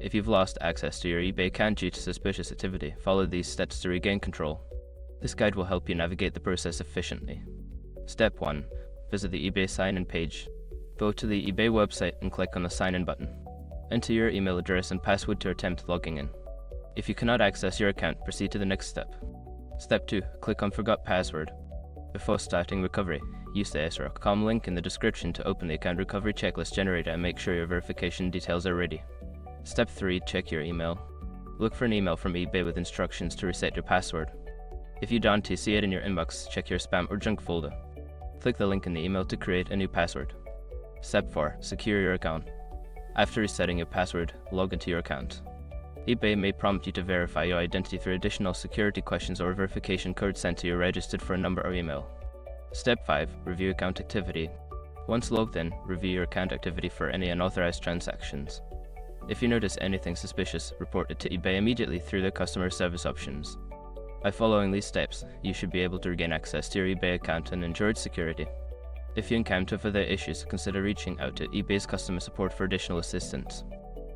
If you've lost access to your eBay account due to suspicious activity, follow these steps to regain control. This guide will help you navigate the process efficiently. Step 1. Visit the eBay sign-in page. Go to the eBay website and click on the sign-in button. Enter your email address and password to attempt logging in. If you cannot access your account, proceed to the next step. Step 2. Click on Forgot Password. Before starting recovery, use the SR.com link in the description to open the account recovery checklist generator and make sure your verification details are ready. Step 3. Check your email. Look for an email from eBay with instructions to reset your password. If you don't see it in your inbox, check your spam or junk folder. Click the link in the email to create a new password. Step 4. Secure your account. After resetting your password, log into your account. eBay may prompt you to verify your identity through additional security questions or a verification code sent to you registered for a number or email. Step 5. Review account activity. Once logged in, review your account activity for any unauthorized transactions. If you notice anything suspicious, report it to eBay immediately through the customer service options. By following these steps, you should be able to regain access to your eBay account and ensure its security. If you encounter further issues, consider reaching out to eBay's customer support for additional assistance.